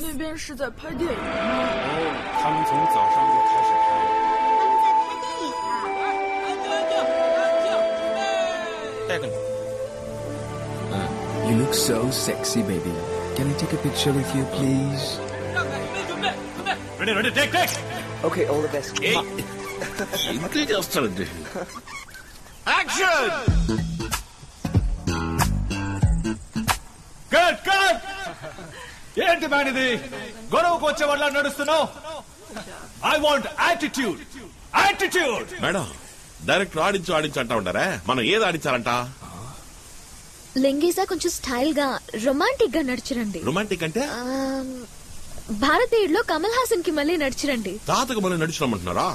那边是在拍电影吗？哦，他们从早上就开始拍。带个你。You look so sexy, baby. Can I take a picture with you, please? Ready, take. Okay, all the best. ఇంకే చేస్తారండి. Action! Good. ఏంటి man ఇది? గొడవకు వచ్చే వాళ్ళ నడుస్తున్నావు? I want attitude. Madam director ఆడించు అంటా ఉంటారా? మనం ఏది ఆడించాలంట? లింగేసా కొంచెం స్టైల్ గా రొమాంటిక్ గా నడిచిరండి. రొమాంటిక్ అంటే భారతీయుడిలో కమల్ హాసన్ కి మళ్ళీ నడిచిరండి. తాతకు మళ్ళీ నడిచిరమ్మంటున్నారా?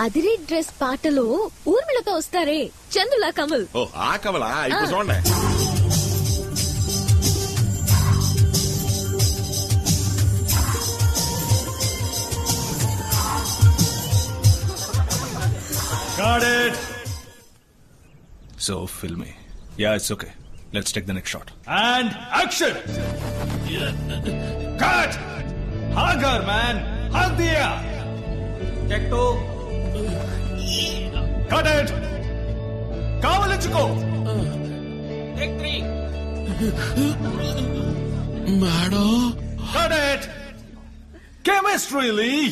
అదిరి డ్రెస్ పాటలో ఊర్మిళతో వస్తారే చందులా కమల్. ఓ ఆ కమలా? ఇప్పుడు చూడండి. Got it. So filmy. Yeah, it's okay. Let's take the next shot. And action. Cut. Hagar man. Hug diya. Take 2. Cut it. Kavalichuko. Take 3. Madam Cut it. Chemistry, Lee.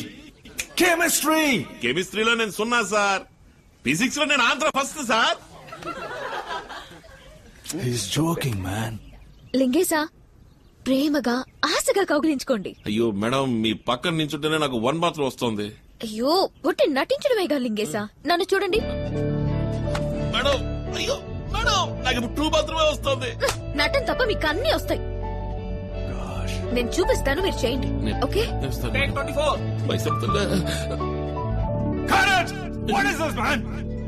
కెమిస్ట్రీలో నేను సున్నా సార్. ఫిజిక్స్ లో నేను Andhra first sir. He's joking, man. లింగేసా ప్రేమగా ఆశగా కౌగిలించుకోండి. అయ్యో madam మీ పక్కన నించుంటేనే నాకు 1 బాత్రూమ్ వస్తుంది. అయ్యో ఒట్టి నటించడమేగా లింగేసా. నన్ను చూడండి మేడం. అయ్యో మేడం నాకు 2 బాత్రూమే వస్తుంది. నటన తప్ప మీకు అన్ని వస్తాయి. నేను చూపిస్తాను, మీరు చేయండి. Okay? Take 24. Cut it. What is this, man?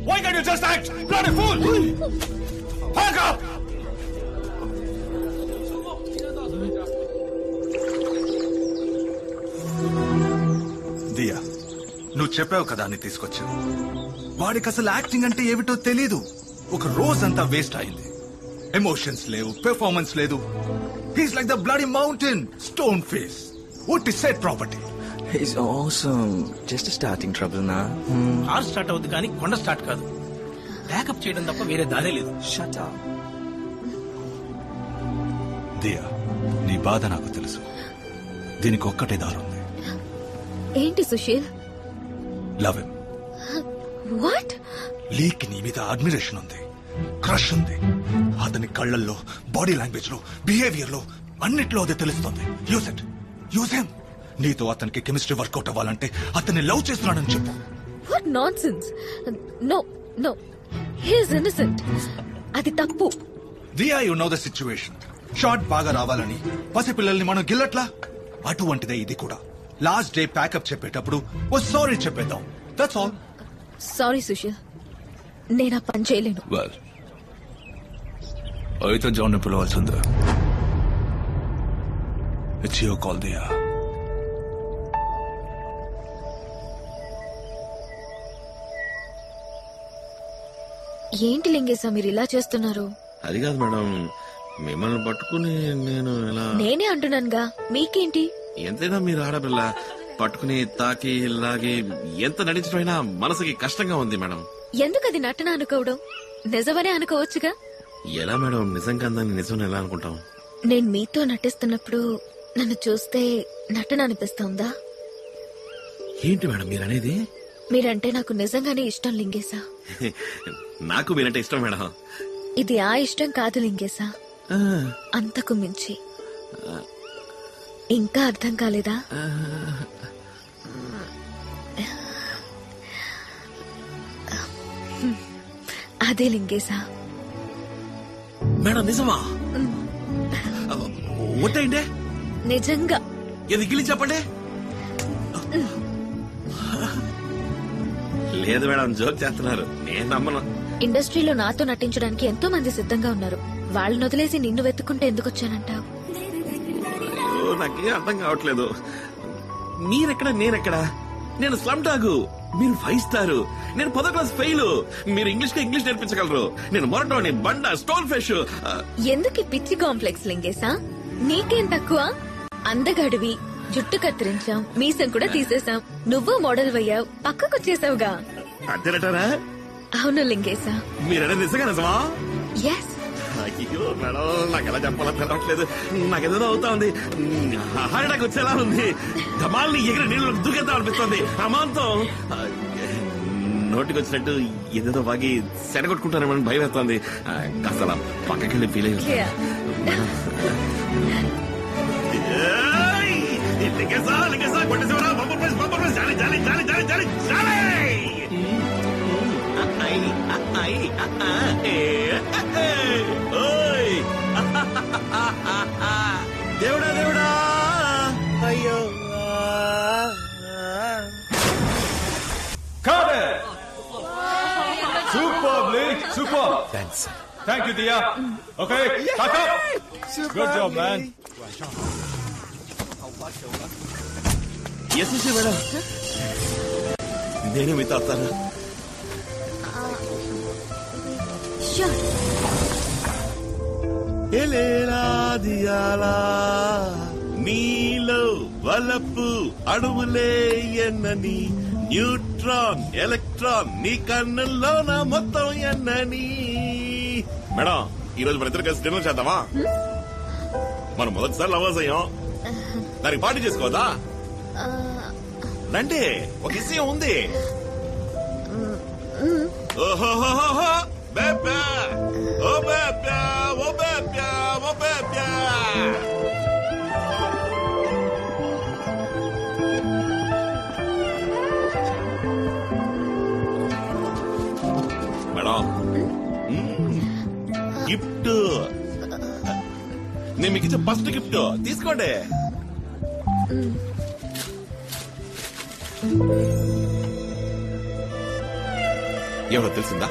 Why can't you just act? Bloody fool. Hug up. దియా, నువ్వు చెప్పావు కదా అని తీసుకొచ్చావు. వాడికి అసలు యాక్టింగ్ అంటే ఏమిటో తెలీదు. ఒక రోజంతా వేస్ట్ అయింది. ఎమోషన్స్ లేవు, పెర్ఫార్మెన్స్ లేదు. He's like the bloody mountain, stone face. What is said property? He's awesome. Just a starting trouble now. Car start అవుతుంది కానీ కొండ స్టార్ట్ కాదు. బ్యాకప్ చేయడం తప్ప వేరే దారే లేదు. Shut up. దియా, నీ బాధ నాకు తెలుసు. దీనికి ఒక్కటే దారుంది. ఏంటి Sushil? Love him. What? Leak నీ మీద అడ్మిరేషన్ ఉంది, క్రష్ ఉంది. అతని కళ్ళల్లో, బాడీ లాంగ్వేజ్ లో, బిహేవియర్ లో అన్నిట్లో అదే తెలుస్తుంది. Use him. నీతో అతనికి కెమిస్ట్రీ వర్కౌట్ అవ్వాలంటే అతన్ని లవ్ చేస్తున్నాడని చెప్పు. What nonsense. No he is innocent. అది తప్పు. Diya, you know the situation. Shot బాగా రావాలని పసిపిల్లల్ని మనం గిల్లట్లా, అటువంటిదే ఇది కూడా. లాస్ట్ డే ప్యాకప్ చెప్పేటప్పుడు ఓ సారీ చెప్పేద్దాం. That's all. సారీ సుశీల్, నేను ఆ పని చేయలేను. వెల్, అయితే జాన్ పిలవాల్సిందే. It's your call Diya. ఏంటి లింగేశా మీరు ఇలా చేస్తున్నారు? అది కాదు మేడం, మిమ్మల్ని పట్టుకుని నేను ఎలా... నేనే అంటున్నానుగా, మీకేంటి? ఎంతైనా మీరు ఆడపిల్ల, పట్టుకుని తాకి లాగి ఎంత నటించడమైనా మనసుకి కష్టంగా ఉంది మేడం. ఎందుకది నటన అనుకోవడం? నిజమనే అనుకోవచ్చుగా. ఎలా మేడం నిజంగా దాన్ని నిజం ఎలా అనుకుంటాం? నేను మీతో నటిస్తున్నప్పుడు నన్ను చూస్తే నటన అనిపిస్తుందా? ఏంటి మేడం మీరనేది? మీరంటే నాకు నిజంగానే ఇష్టం లింగేశా. నాకు మీరంటే ఇష్టం మేడం. ఇది ఆ ఇష్టం కాదు లింగేశా, అంతకు మించి. ఇంకా అర్థం కాలేదా? అదే లింగేశా. మేడం నిజమా? ఒట్టేంటే నిజంగా. ఇది గిలి చెప్పండి. లేదు మేడం, జోక్ చేస్తున్నారు, నేను నమ్మను. ఇండస్ట్రీలో నాతో నటించడానికి ఎంతో మంది సిద్ధంగా ఉన్నారు. వాళ్ళని వదిలేసి నిన్ను వెతుక్కుంటే ఎందుకు వచ్చానంటావు? నాకేం అర్థం కావట్లేదు. మీరెక్కడ నేనెక్కడ? నేను స్లమ్ డాగ్, మీరు 5 స్టార్. నేను 10వ క్లాస్ ఫెయిల్. మీరు ఇంగ్లీష్ నేర్పించగలరు. నేను మొరటోని, బండ, స్టోన్ ఫిష్. ఎందుకు పిచ్చి కాంప్లెక్స్ లింగేశా? నీకేం తక్కువ? అందగాడివి, జుట్టు కత్తిరించాం, మీసం కూడా తీసేసాం, నువ్వు మోడల్ అయ్యావు, పక్కకొచ్చేసావుగా. అంతేనటారా? అవును లింగేశా. మీరనేది నిజమా? ఎస్. అయ్యో మేడం, నాకు ఎలా చెప్పాలని తెలవట్లేదు. నాకేదో అవుతా ఉంది. హార్ట్ వచ్చేలా ఉంది. ధమాల్ని ఎగిరి నీళ్ళు దూకేద్దాం అనిపిస్తుంది. అమాంతం నోటికి వచ్చినట్టు ఏదేదో బాగి సెడగొట్టుకుంటారేమని భయం వేస్తుంది. కాస్త అలా పక్కకెళ్ళి ఫీల్ అయ్యి కొట్టేసేవరా. జాలి జాలి జాలి జాలి జాలి జాలి. దేవుడా దేవుడా, అయ్యో. Super. Thanks. Thank you, Dia. Okay, pack up. Good job, man. Yes, madam. నేను మీతో వస్తాను. నీలో వలపు అణువులే ఎన్నని, న్యూట్రాన్ ఎలక్ట్రాన్ నీ కన్నుల్లో నా మొత్తం ఎన్నని. మేడం, ఈ రోజు మన ఇద్దరు కలిసి డిన్నర్ చేద్దామా? మనం మొదటిసారి లవర్స్ అయ్యాం, దానికి పార్టీ చేసుకోవద్దా? రండి, ఒక విషయం ఉంది. ఓహోహోహో బేబా, ఓ బేబా, ఓ బేబా, ఓ బేబా. మేడం, గిఫ్ట్ నేను మీకు ఇచ్చే ఫస్ట్ గిఫ్ట్ తీసుకోండి. ఎవరో తెలిసిందా?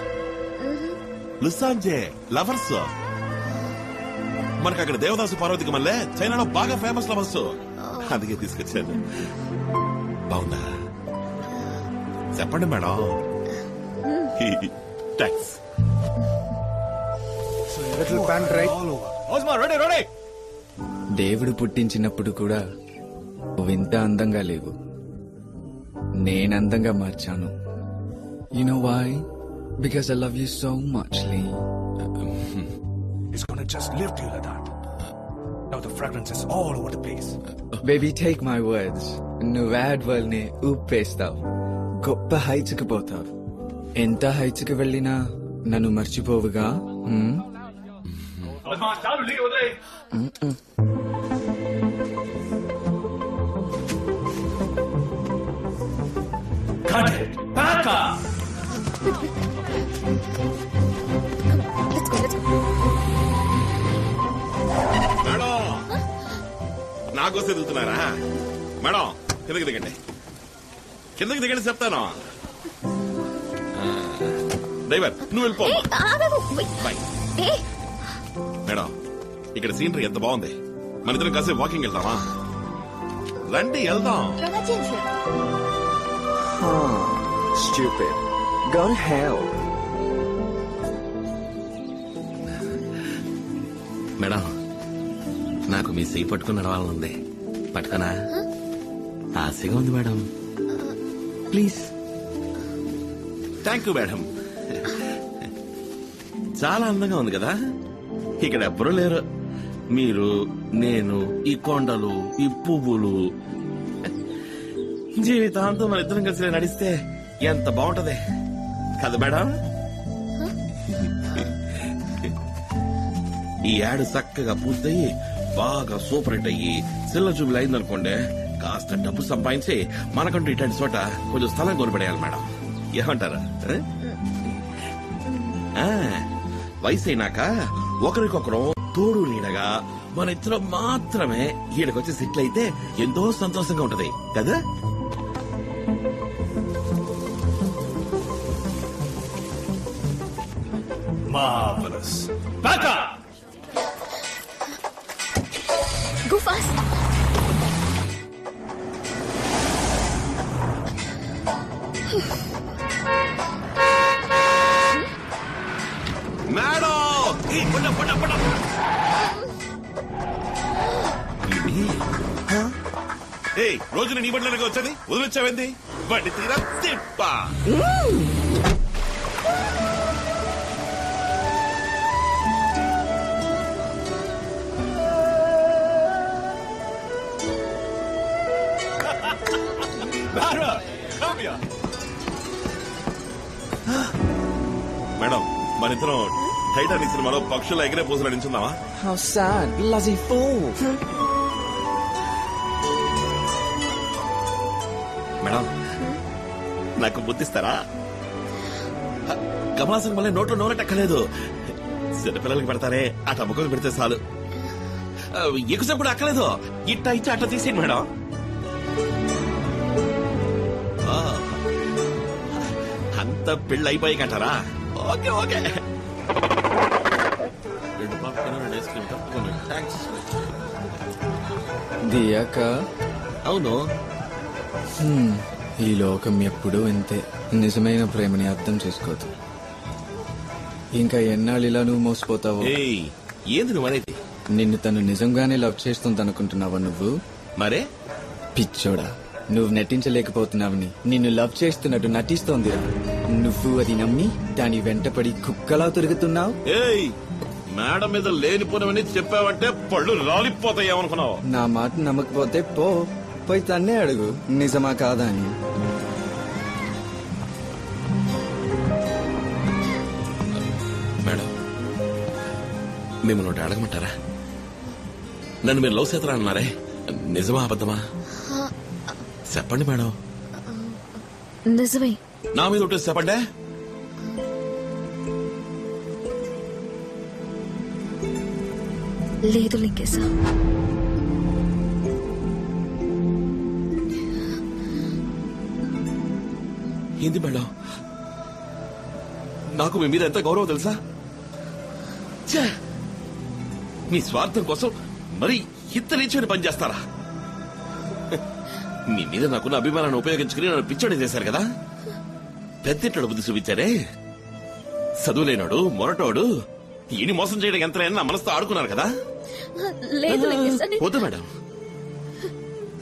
లుసాంజే లవర్స్. మనకు అక్కడ దేవదాసు పార్వతికి మళ్ళీ చైనాలో బాగా ఫేమస్ లవర్స్. అందుకే తీసుకొచ్చాను. బాగుందా? చెప్పండి మేడం. థ్యాంక్స్. దేవుడు పుట్టించినప్పుడు కూడా నువ్వింత అందంగా లేవు, నేనందంగా మార్చాను. You know why? Because I love you so much, Lee. It's gonna just lift you like that. Now the fragrance is all over the place. Baby, take my words. నువ్వు add world ని ఊపేస్తావు, గొప్ప heights కి పోతావు. ఎంత heights కి వెళ్ళినా నన్ను మర్చిపోవుగా. Madam, నాకోసం వెళ్తున్నారా? మేడం, కిందకి దిగండి, కిందకి దిగండి చెప్తాను. డ్రైవర్, నువ్వు వెళ్ళిపో. బాయ్. మేడం, ఇక్కడ సీనరీ ఎంత బాగుంది. మన ఇద్దరం కాసేపు వాకింగ్ వెళ్దామా? రండి వెళ్దాం. Stupid. Go to hell. Madam, నాకు మీ చెయ్యి పట్టుకుని నడవాలనుంది. పట్టుకనా? ఆశగా ఉంది madam. Please. Thank you madam. చాలా అందంగా ఉంది కదా. ఇక్కడ ఎవ్వరూ లేరు. మీరు, నేను, ఈ కొండలు, ఈ పువ్వులు. జీవితాంతం మన ఇద్దరం కలిసి నడిస్తే ఎంత బాగుంటది కదా మేడం. ఈ యాడ్ చక్కగా పూర్తయి బాగా సూపర్ హిట్ అయ్యి సిల్ల చూపులు అయిందనుకోండి, కాస్త డబ్బు సంపాదించి మనకంటూ ఇట్లాంటి చోట కొంచెం స్థలం కొనిపడేయాలి మేడం. ఏమంటారు? వయసు అయినాక ఒకరికొకరు తోడు నీడగా మన ఇద్దరం మాత్రమే ఈడకొచ్చి సెటిల్ అయితే ఎంతో సంతోషంగా ఉంటది కదా. Marvelous. Back up! Go fast. Madam రోజున నీ బండ్లకి వచ్చేది వదిలిచ్చావేంది బండి తీరా తిప్ప మేడం మనిద్దరం టైటానిక్ సినిమాలో పక్షుల ఎగిరే పూసలు నడించుందామా? How sad, bloody fool. Madam నాకు బుద్ధిస్తారా? కమలాసన్ మళ్ళీ నోట్లో నోనెట్టక్కలేదు. చిన్నపిల్లలకి పెడతారే ఆ టమ్మకం పెడితే చాలు. ఎక్కువసేపు కూడా అక్కలేదు. ఇట్ట ఇచ్చి అట్లా తీసేయండి మేడం. అంత పెళ్ళి అయిపోయి కంటారా? Okay okay. 2 popcorn 2 ice cream తప్పకుండా. థ్యాంక్స్. దియాక అవును ఈ లోకం ఎప్పుడూ ఇంతే. నిజమైన ప్రేమని అర్థం చేసుకోదు. ఇంకా ఎన్నాళ్ళు ఇలా నువ్వు మోసపోతావు? ఏంది నువ్వు అనేది? నిన్ను తను నిజంగానే లవ్ చేస్తుంది అనుకుంటున్నావా నువ్వు? మరే పిచ్చోడా, నువ్వు నటించలేకపోతున్నావని నిన్ను లవ్ చేస్తున్నట్టు నటిస్తోందిరా. నువ్వు అది నమ్మి దాని వెంటపడి కుక్కలా తిరుగుతున్నావు. మేడం మీద లేనిపోనవని చెప్పావంటే పళ్ళు రాలిపోతాయేమనుకున్నావు? నా మాట నమ్మకపోతే పోయి తన్నే అడుగు నిజమా కాదా అని. మేడం మిమ్మల్ని ఒకటి అడగమంటారా? నన్ను మీరు లవ్ చేస్తారా అన్నారే, నిజమా అబద్ధమా చెప్పండి మేడం. నిజమే. నా మీద ఒకటి చెప్పండి. లేదు లింగేశా. ఏంది మేడం, నాకు మీ మీద ఎంత గౌరవం తెలుసా? మీ స్వార్థం కోసం మరి ఇంత నీచని పని చేస్తారా? మీ మీద నాకున్న అభిమానాన్ని ఉపయోగించుకుని నన్ను పిచ్చోడి చేశారు కదా. పెద్దింట్లో బుద్ధి చూపించారే. చదువులేనాడు మొరటోడు ఈయన మోసం చేయడం ఎంత నా మనసుతో ఆడుకున్నారు కదా. వద్దు మేడం,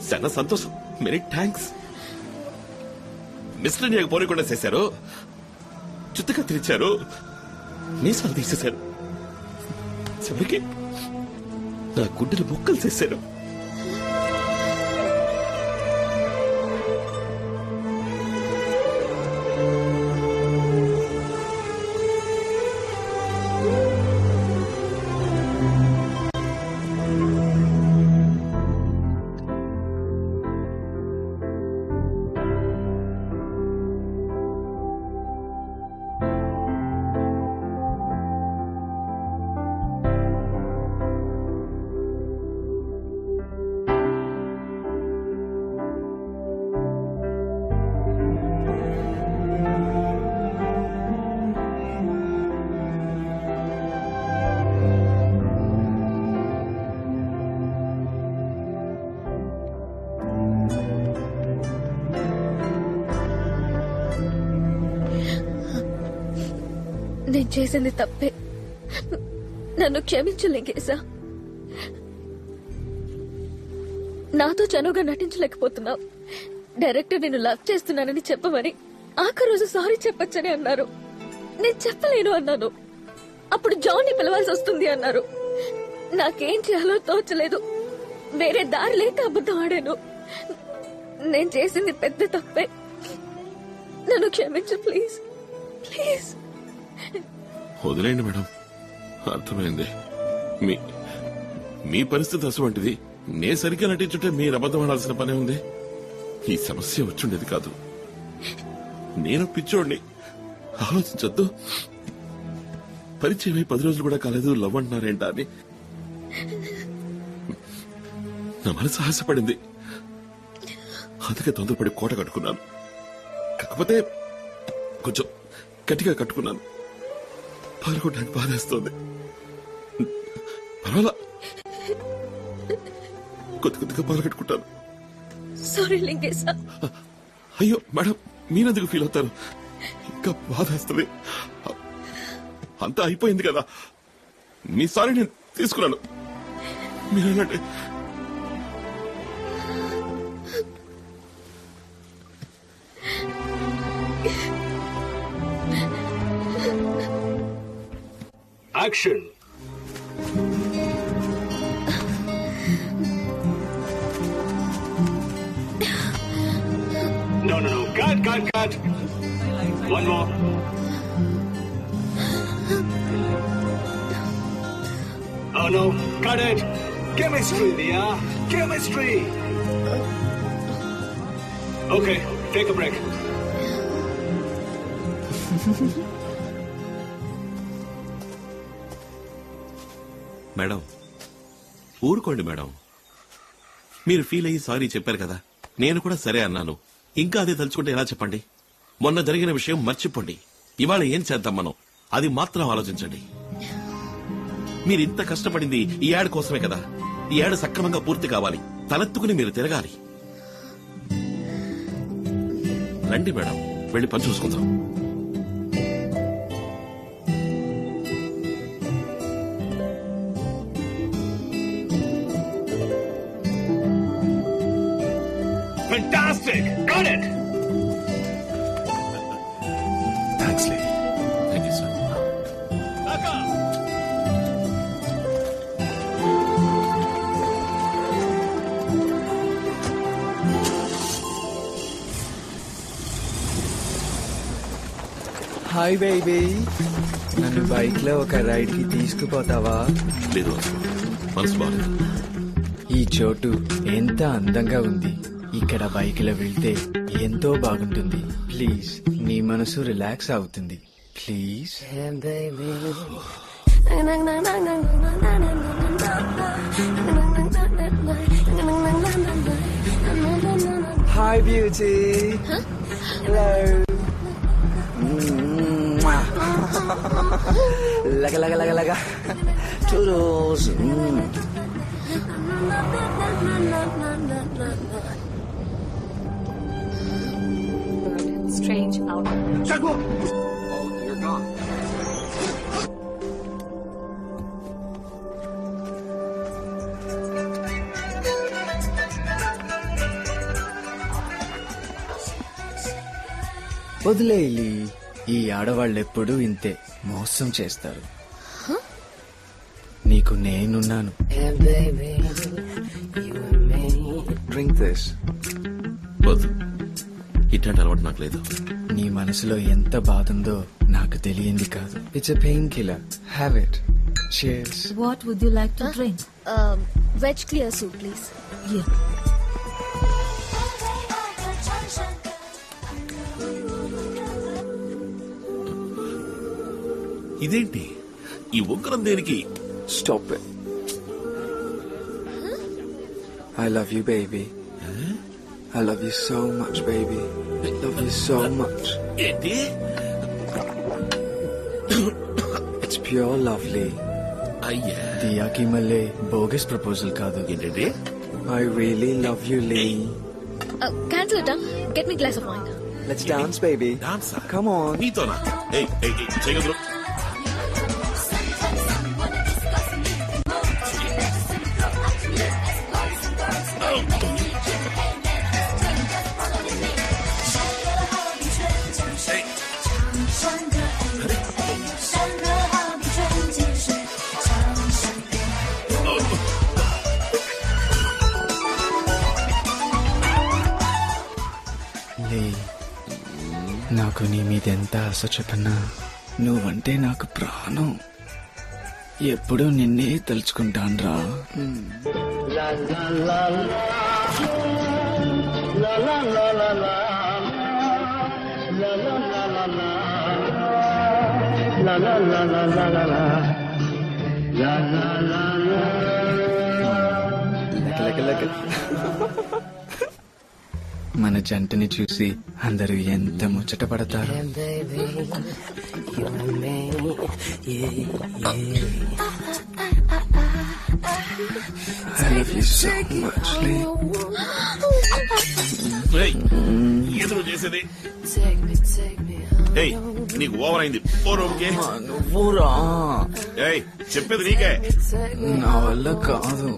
చాలా సంతోషం. Many thanks. మిస్టర్ ఇండియాకు పోనీకుండా చేశారు, చుట్టుగా తెరిచారు, మీసాలు తీసేశారు, చివరికి నా గుడ్డలు బొక్కలు చేశారు. నేను చేసింది తప్పే, నన్ను క్షమించు లింగేశా. నాతో చనువుగా నటించలేకపోతున్నావు. డైరెక్టర్ నేను లవ్ చేస్తున్నానని చెప్పమని ఆఖరి రోజు సారీ చెప్పొచ్చని అన్నారు. నేను చెప్పలేను అన్నాను. అప్పుడు జాన్ ని పిలవాల్సి వస్తుంది అన్నారు. నాకేం చేయాలో తోచలేదు. వేరే దారి లేక అబద్ధం ఆడాను. నేను చేసింది పెద్ద తప్పే. నన్ను క్షమించు ప్లీజ్ ప్లీజ్. వదిలేండి మేడం, అర్థమైంది. మీ పరిస్థితి అటువంటిది. నే సరిగ్గా నటించుంటే మీరు అబద్ధం ఆడాల్సిన పనే ఉంది. ఈ సమస్య వచ్చుండేది కాదు. నేను పిచ్చోడిని, ఆలోచించొద్దు. పరిచయం 10 రోజులు కూడా కాలేదు, లవ్ అంటున్నారేంటా అని నా మనసు ఆశపడింది. అందుకే తొందరపడి కోట కట్టుకున్నాను. కాకపోతే కొంచెం గట్టిగా కట్టుకున్నాను. పాల్గొనడానికి బాధేస్తోంది. పర్వాలా, కొద్దిగా పాల్గొట్టుకుంటాను. సారీ లింగేశా. అయ్యో మేడం, మీరెందుకు ఫీల్ అవుతారు? ఇంకా బాధేస్తుంది. అంతా అయిపోయింది కదా, మీ సారీ నేను తీసుకున్నాను. మీరేనంటే action. No. Cut. One more. Oh no, cut it. Chemistry, Dia. Chemistry. Okay, take a break. Madam, ఊరుకోండి మేడం. మీరు ఫీల్ అయ్యి సారీ చెప్పారు కదా, నేను కూడా సరే అన్నాను. ఇంకా అదే తలుచుకుంటే ఎలా చెప్పండి? మొన్న జరిగిన విషయం మర్చిపోండి. ఇవాళ ఏం చేద్దాం మనం, అది మాత్రం ఆలోచించండి. మీరు ఇంత కష్టపడింది ఈ యాడ్ కోసమే కదా. ఈ యాడ్ సక్రమంగా పూర్తి కావాలి, తలెత్తుకుని మీరు తిరగాలి. రండి మేడం, వెళ్ళి పని చూసుకుందాం. Fantastic! Got it! థ్యాంక్స్ లే. Thank you sir. Hi baby, నన్ను బైక్ లో ఒక రైడ్ కి తీసుకుపోతావా? లేదు, మనసు బాగాలేదు. ఈ చోటు ఎంత అందంగా ఉంది. ఇక్కడ బైక్ లో వెళ్తే ఎంతో బాగుంటుంది. ప్లీజ్, నీ మనసు రిలాక్స్ అవుతుంది. ప్లీజ్. Hi beauty. హలో. లగ లగ లగ లగ టూడోస్. Strange outcome. Oh, you're gone. వదిలేయి. ఈ ఆడవాళ్ళెప్పుడూ ఇంతే, మోసం చేస్తారు. నీకు నేనున్నాను. Drink this. వద్దు, ఇట్లాంటి అలవాటు నాకు లేదు. నీ మనసులో ఎంత బాధ ఉందో నాకు తెలియంది కాదు. It's a pain killer. Have it. Cheers. What would you like to drink? Veg clear soup, please. Yeah. ఇదేంటి ఈ ఉగ్రం దేనికి? Stop it. I love you, baby. I love you so much, baby. I love you so much. ఏంటి? It's pure lovely. అయ్యా, దియాకి మళ్ళీ bogus proposal కాదు. ఏంటంటే? I really love you, Lee. Cancel it, huh? Get me a glass of wine. Let's dance, baby. డాన్సా? Come on. నీతోనా? ఏయ్ చేయగలరు? నాకు నీ మీద ఎంత ఆశ చెప్పన్నా, నువ్వంటే నాకు ప్రాణం. ఎప్పుడూ నిన్నే తలుచుకుంటాన్రా. మన జంటని చూసి అందరూ ఎంత ముచ్చట పడతారు. I love you so much, Lee. ఎదురు చేసేది? ఏయ్ నీకు ఓవర్ అయింది ఓ రూమ్కి. నువ్వురా ఏయ్ చెప్పేది నీకే. నా వల్ల కాదు,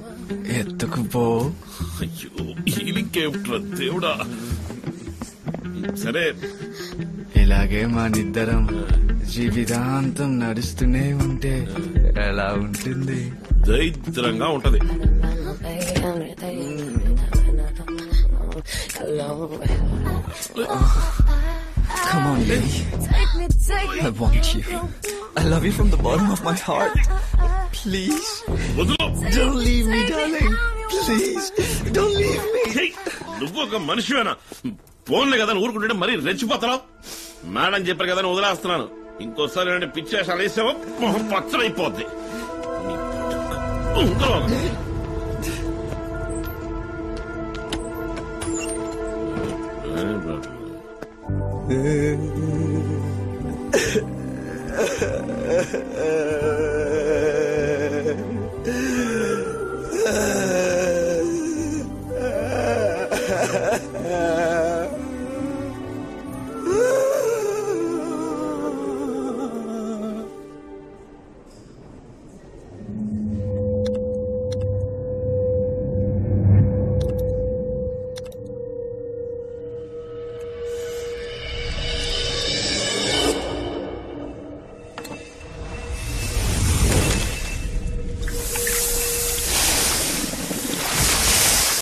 ఎత్తుకుపో. అయ్యో హీలింకేమిట్రా దేవుడా. సరే ఇలాగే మనిద్దరం జీవితాంతం నడుస్తూనే ఉంటే ఎలా ఉంటుంది? దరిద్రంగా ఉంటది. Come on, Lily. I want you. I love you from the bottom of my heart. Please. వదులు. Don't leave me, darling. Please. Don't leave me. ఏయ్, నువ్వు ఒక మనిషివేనా? ఫోన్లే కదా ఊరుకుంటే మరీ రెచ్చిపోతున్నావు. మేడం చెప్పారు కదా వదిలేస్తున్నాను. ఇంకోసారి అంటే పిచ్చేసాలు వేసావో మొహం పచ్చడైపోద్ది.